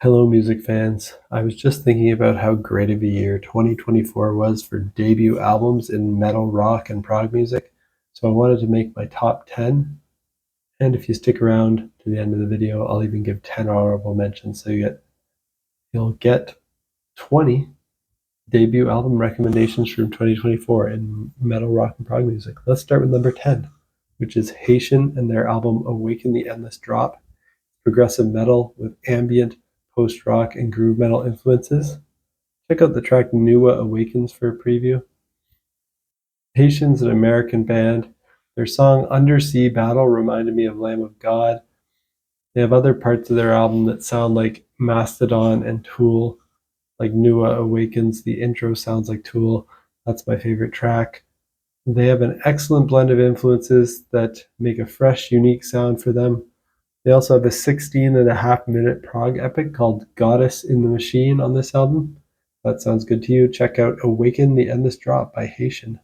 Hello, music fans. I was just thinking about how great of a year 2024 was for debut albums in metal, rock, and prog music, so I wanted to make my top 10. And if you stick around to the end of the video, I'll even give 10 honorable mentions, so you'll get 20 debut album recommendations from 2024 in metal, rock, and prog music. Let's start with number 10, which is Haishen and their album Awaken the Endless Drop. Progressive metal with ambient, post-rock, and groove metal influences. Check out the track Nuwa Awakens for a preview. Haitian's an American band. Their song Undersea Battle reminded me of Lamb of God. They have other parts of their album that sound like Mastodon and Tool, like Nuwa Awakens. The intro sounds like Tool. That's my favorite track. They have an excellent blend of influences that make a fresh, unique sound for them. They also have a 16.5-minute prog epic called Goddess in the Machine on this album. If that sounds good to you, check out Awaken the Endless Drop by Haishen.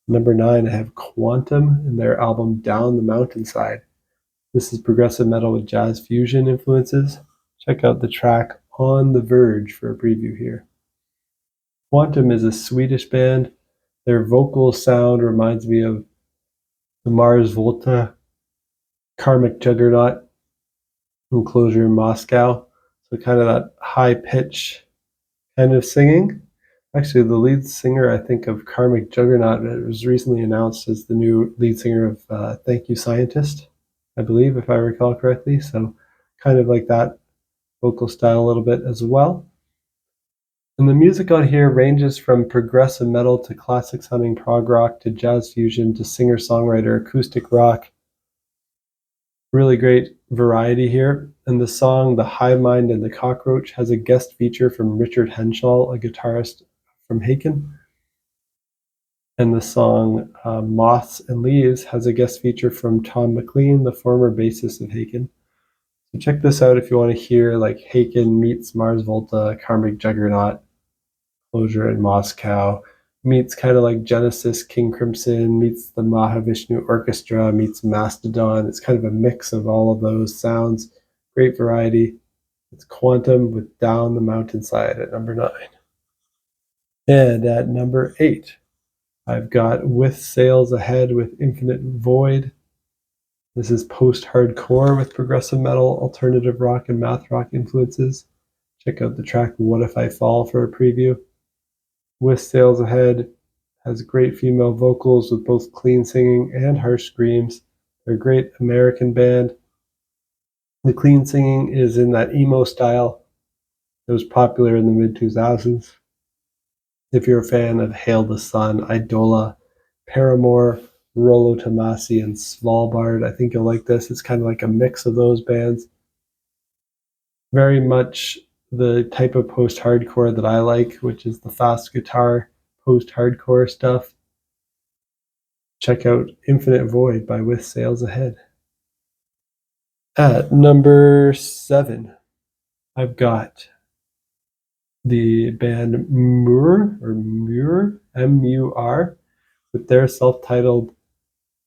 Number 9, I have Quantum and their album Down the Mountainside. This is progressive metal with jazz fusion influences. Check out the track On the Verge for a preview here. Quantum is a Swedish band. Their vocal sound reminds me of the Mars Volta, Karmic Juggernaut, Enclosure in Moscow. So kind of that high pitch kind of singing. Actually, the lead singer, I think, of Karmic Juggernaut was recently announced as the new lead singer of Thank You Scientist, I believe, if I recall correctly. So kind of like that vocal style a little bit as well. And the music on here ranges from progressive metal to classic sounding prog rock to jazz fusion to singer-songwriter acoustic rock. Really great variety here. And the song The Hive Mind and the Cockroach has a guest feature from Richard Henshaw, a guitarist from Haishen. And the song Moths and Leaves has a guest feature from Tom McLean, the former bassist of Haishen. So check this out if you want to hear like Haishen meets Mars Volta, Karmic Juggernaut, Closure in Moscow, meets kind of like Genesis, King Crimson, meets the Mahavishnu Orchestra, meets Mastodon. It's kind of a mix of all of those sounds. Great variety. It's Quantum with Down the Mountainside at number 9. And at number 8, I've got With Sails Ahead with Infinite Void. This is post-hardcore with progressive metal, alternative rock, and math rock influences. Check out the track What If I Fall for a preview. With Sails Ahead has great female vocals with both clean singing and harsh screams. They're a great American band. The clean singing is in that emo style that was popular in the mid-2000s. If you're a fan of Hail the Sun, Idola, Paramore, Rollo Tomasi, and Svalbard, I think you'll like this. It's kind of like a mix of those bands. Very much the type of post-hardcore that I like, which is the fast guitar post-hardcore stuff. Check out Infinite Void by With Sails Ahead. At number 7, I've got the band Mur, M-U-R, with their self-titled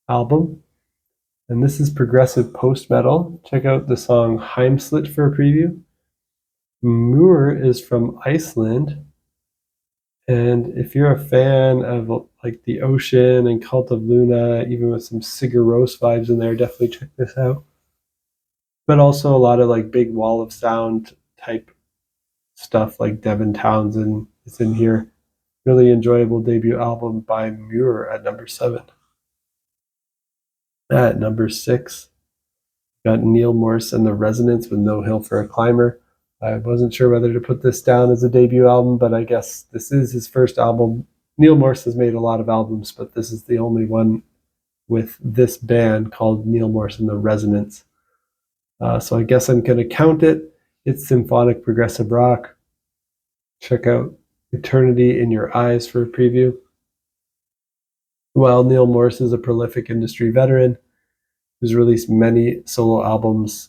album. And this is progressive post-metal. Check out the song Heimslit for a preview. Mur is from Iceland, and if you're a fan of like the ocean and Cult of Luna, even with some Sigur Rós vibes in there, definitely check this out. But also a lot of like big wall of sound type stuff like Devin Townsend is in here. Really enjoyable debut album by Mur at number 7. At number 6, got Neal Morse and the Resonance with No Hill for a Climber. I wasn't sure whether to put this down as a debut album, but I guess this is his first album. Neal Morse has made a lot of albums, but this is the only one with this band called Neal Morse and the Resonance. So I guess I'm going to count it. It's symphonic progressive rock. Check out Eternity in Your Eyes for a preview. While Neal Morse is a prolific industry veteran who's released many solo albums,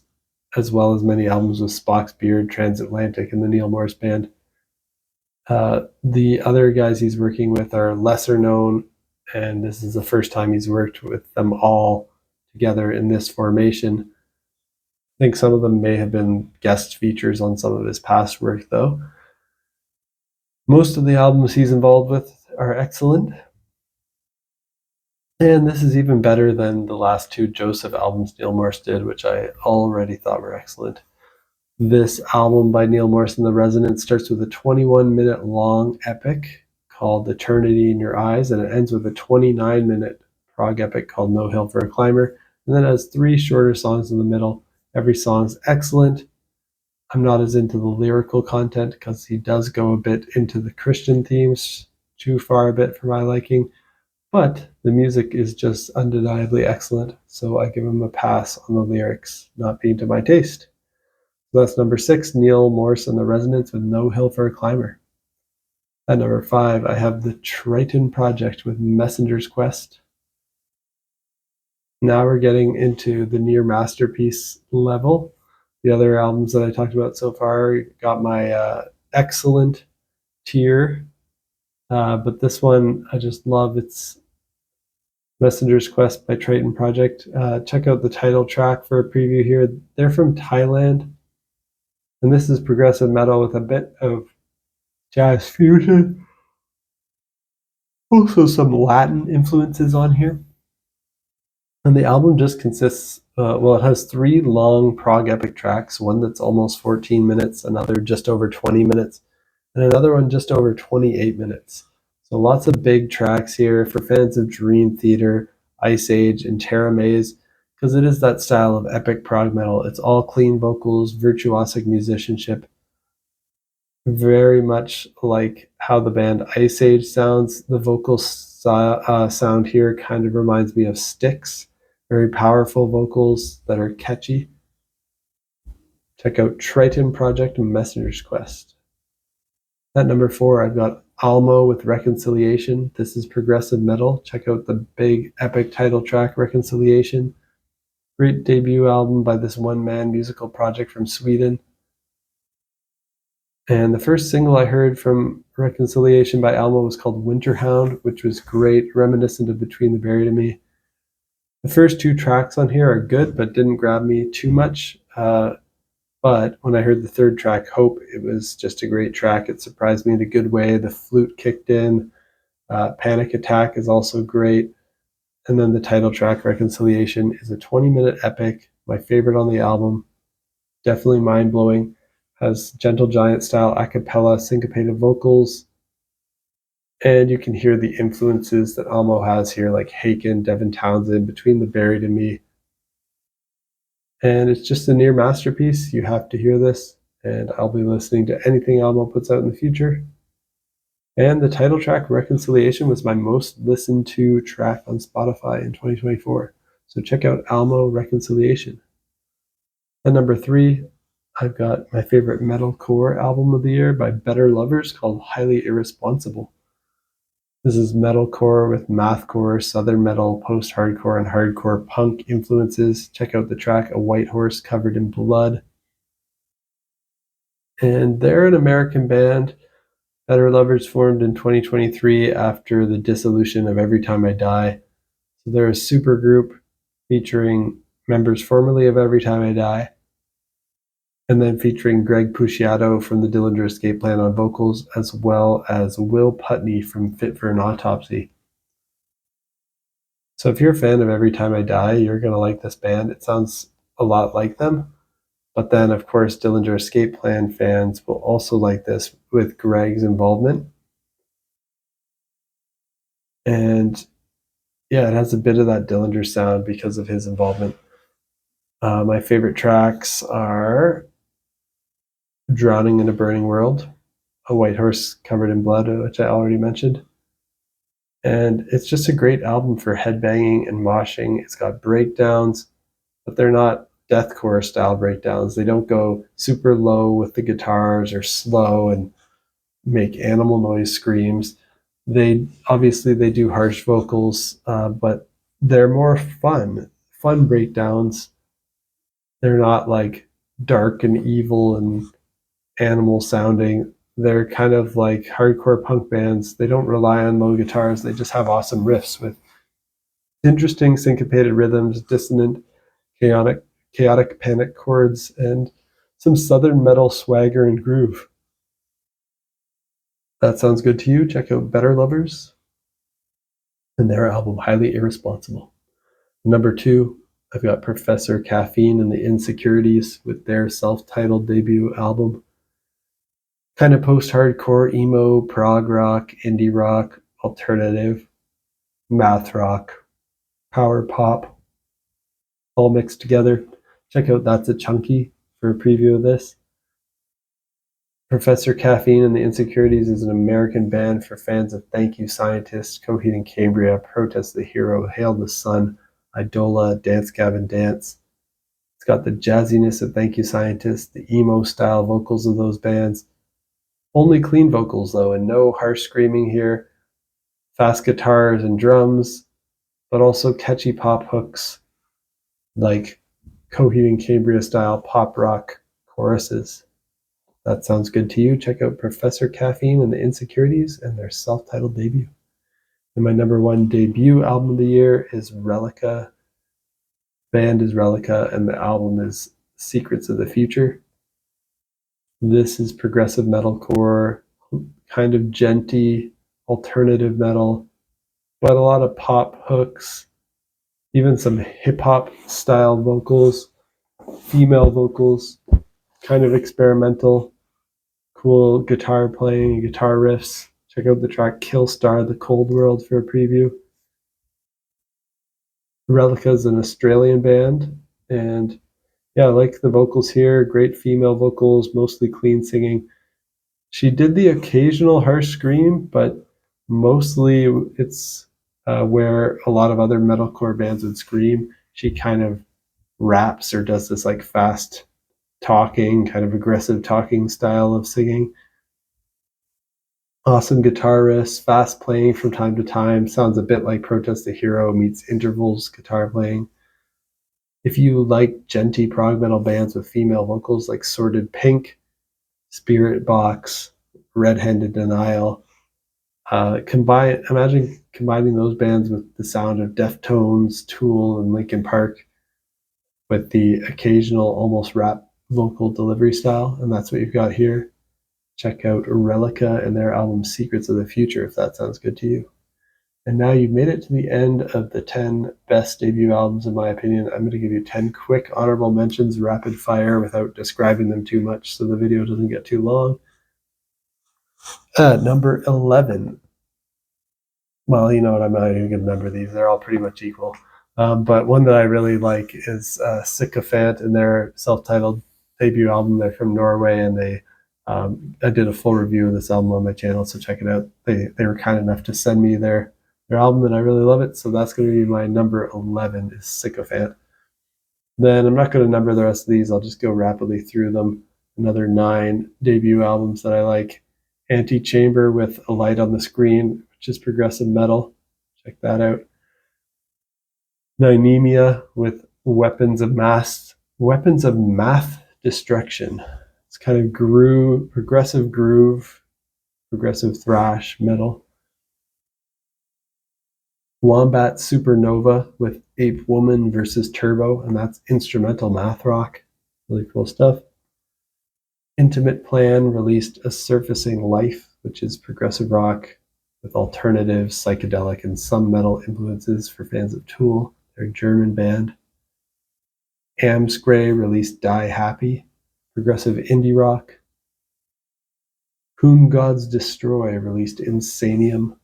as well as many albums with Spock's Beard, Transatlantic, and the Neal Morse Band. The other guys he's working with are lesser known, and this is the first time he's worked with them all together in this formation. think some of them may have been guest features on some of his past work, though. Most of the albums he's involved with are excellent. And this is even better than the last two Joseph albums Neal Morse did, which I already thought were excellent. This album by Neal Morse and the Resonance starts with a 21-minute long epic called Eternity in Your Eyes, and it ends with a 29-minute prog epic called No Hill for a Climber, and then it has 3 shorter songs in the middle. Every song's excellent. I'm not as into the lyrical content because he does go a bit into the Christian themes, too far a bit for my liking, but the music is just undeniably excellent, so I give him a pass on the lyrics not being to my taste. So that's number 6, Neal Morse and the Resonance with No Hill for a Climber. At number 5, I have the Triton Project with Messenger's Quest. Now we're getting into the near masterpiece level. The other albums that I talked about so far got my excellent tier, but this one I just love. It's Messenger's Quest by Triton Project. Check out the title track for a preview here. They're from Thailand, and this is progressive metal with a bit of jazz fusion. Also some Latin influences on here. And the album just consists, it has 3 long prog epic tracks, one that's almost 14 minutes, another just over 20 minutes, and another one just over 28 minutes. So lots of big tracks here for fans of Dream Theater, Ice Age, and Terra Maze, because it is that style of epic prog metal. It's all clean vocals, virtuosic musicianship, very much like how the band Ice Age sounds. The vocal sound here kind of reminds me of Styx. Very powerful vocals that are catchy. Check out Triton Project and Messenger's Quest. At number 4, I've got ALMO with Reconciliation. This is progressive metal. Check out the big epic title track, Reconciliation. Great debut album by this one-man musical project from Sweden. And the first single I heard from Reconciliation by ALMO was called Winterhound, which was great, reminiscent of Between the Buried and Me. The first 2 tracks on here are good, but didn't grab me too much. But when I heard the third track, Hope, it was just a great track. It surprised me in a good way. The flute kicked in. Panic Attack is also great. And then the title track, Reconciliation, is a 20-minute epic, my favorite on the album. Definitely mind-blowing. Has Gentle Giant style a cappella syncopated vocals. And you can hear the influences that ALMO has here, like Haishen, Devin Townsend, Between the Buried and Me. And it's just a near masterpiece. You have to hear this, and I'll be listening to anything ALMO puts out in the future. And the title track, Reconciliation, was my most listened to track on Spotify in 2024. So check out ALMO Reconciliation. At number 3, I've got my favorite metalcore album of the year by Better Lovers called Highly Irresponsible. This is metalcore with mathcore, southern metal, post-hardcore, and hardcore punk influences. Check out the track A White Horse Covered in Blood. And they're an American band. Better Lovers formed in 2023 after the dissolution of Every Time I Die. So they're a super group featuring members formerly of Every Time I Die, and then featuring Greg Puciato from the Dillinger Escape Plan on vocals, as well as Will Putney from Fit for an Autopsy. So if you're a fan of Every Time I Die, you're going to like this band. It sounds a lot like them. But then, of course, Dillinger Escape Plan fans will also like this with Greg's involvement. And yeah, it has a bit of that Dillinger sound because of his involvement. My favorite tracks are Drowning in a Burning World, A White Horse Covered in Blood, which I already mentioned. And it's just a great album for headbanging and moshing. It's got breakdowns, but they're not deathcore style breakdowns. They don't go super low with the guitars or slow and make animal noise screams. They do harsh vocals, but they're more fun breakdowns. They're not like dark and evil and animal sounding. They're kind of like hardcore punk bands. They don't rely on low guitars. They just have awesome riffs with interesting syncopated rhythms, dissonant, chaotic chaotic panic chords and some southern metal swagger and groove. That sounds good to you? Check out Better Lovers and their album Highly Irresponsible. Number 2, I've got Professor Caffeine and the Insecurities with their self-titled debut album. Kind of post-hardcore, emo, prog rock, indie rock, alternative, math rock, power pop, all mixed together. Check out That's a Chunky for a preview of this. Professor Caffeine and the Insecurities is an American band for fans of Thank You Scientist, Coheed and Cambria, Protest the Hero, Hail the Sun, Idola, Dance Gavin Dance. It's got the jazziness of Thank You Scientist, the emo style vocals of those bands. Only clean vocals though, and no harsh screaming here. Fast guitars and drums, but also catchy pop hooks like Coheed and Cambria style pop rock choruses. That sounds good to you? Check out Professor Caffeine and the Insecurities and their self-titled debut. And my number 1 debut album of the year is Reliqa. Band is Reliqa and the album is Secrets of the Future. This is progressive metalcore, kind of djenty, alternative metal, but a lot of pop hooks, even some hip-hop style vocals, female vocals, kind of experimental, cool guitar playing and guitar riffs. Check out the track Killstar, The Cold World for a preview. Reliqa is an Australian band, and yeah, I like the vocals here. Great female vocals, mostly clean singing. She did the occasional harsh scream, but mostly it's where a lot of other metalcore bands would scream. She kind of raps or does this like fast talking, kind of aggressive talking style of singing. Awesome guitar riffs, fast playing from time to time. Sounds a bit like Protest the Hero meets intervals guitar playing. If you like djenty prog metal bands with female vocals like Sordid Pink, Spirit Box, Red Handed Denial, imagine combining those bands with the sound of Deftones, Tool, and Linkin Park with the occasional almost rap vocal delivery style, and that's what you've got here. Check out Reliqa and their album Secrets of the Future if that sounds good to you. And now you've made it to the end of the 10 best debut albums in my opinion. I'm going to give you 10 quick honorable mentions, rapid fire, without describing them too much so the video doesn't get too long. Number 11. Well, you know what, I'm not even going to number these. They're all pretty much equal. But one that I really like is Sycophant and their self-titled debut album. They're from Norway, and I did a full review of this album on my channel, so check it out. They were kind enough to send me their album, and I really love it. So that's going to be my number 11 is Sycophant. Then I'm not going to number the rest of these. I'll just go rapidly through them. Another 9 debut albums that I like. Antichamber with A Light on the Screen, which is progressive metal. Check that out. Nynemia with Weapons of Math Destruction. It's kind of progressive groove, progressive thrash metal. Wombat Supernova with Ape Woman versus Turbo, and that's instrumental math rock. Really cool stuff. Intimate Plan released A Surfacing Life, which is progressive rock with alternative, psychedelic, and some metal influences for fans of Tool. They're a German band. Amscray released Die Happy, progressive indie rock. Whom Gods Destroy released Insanium,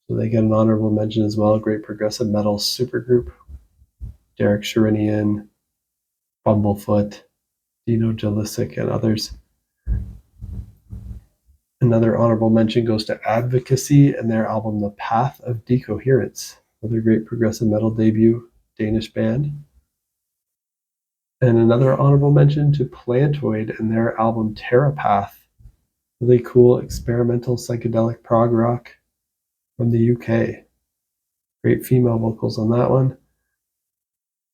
so they get an honorable mention as well. Great progressive metal supergroup. Derek Sherinian, Bumblefoot, Dino Jalisic, and others. Another honorable mention goes to Advocacy and their album The Path of Decoherence. Another great progressive metal debut, Danish band. And another honorable mention to Plantoid and their album Terrapath. Really cool experimental psychedelic prog rock from the UK. Great female vocals on that one.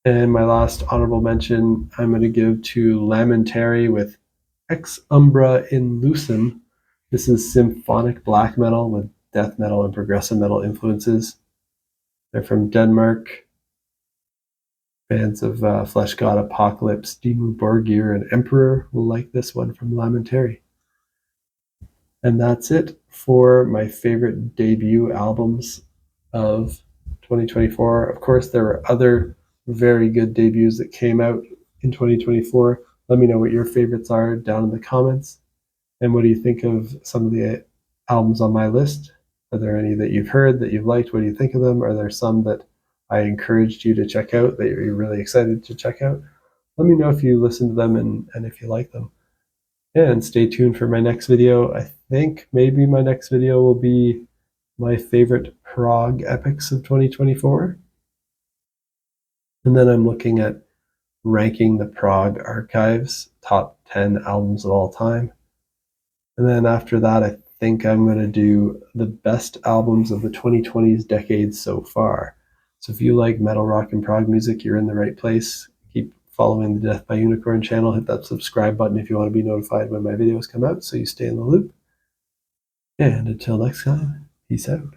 And my last honorable mention I'm going to give to Lamentary with Ex Umbra in Lucem. This is symphonic black metal with death metal and progressive metal influences. They're from Denmark. Fans of Flesh God, Apocalypse, Dimmu Borgir, and Emperor will like this one from Lamentary. And that's it for my favorite debut albums of 2024. Of course, there were other very good debuts that came out in 2024. Let me know what your favorites are down in the comments. And what do you think of some of the albums on my list? Are there any that you've heard that you've liked? What do you think of them? Are there some that I encouraged you to check out that you're really excited to check out? Let me know if you listen to them and if you like them. And stay tuned for my next video. I think maybe my next video will be my favorite Prog epics of 2024. And then I'm looking at ranking the Prog archives, top 10 albums of all time. And then after that, I think I'm going to do the best albums of the 2020s decade so far. So if you like metal, rock, and prog music, you're in the right place. Keep following the Death by Unicorn channel. Hit that subscribe button if you want to be notified when my videos come out so you stay in the loop. And until next time, peace out.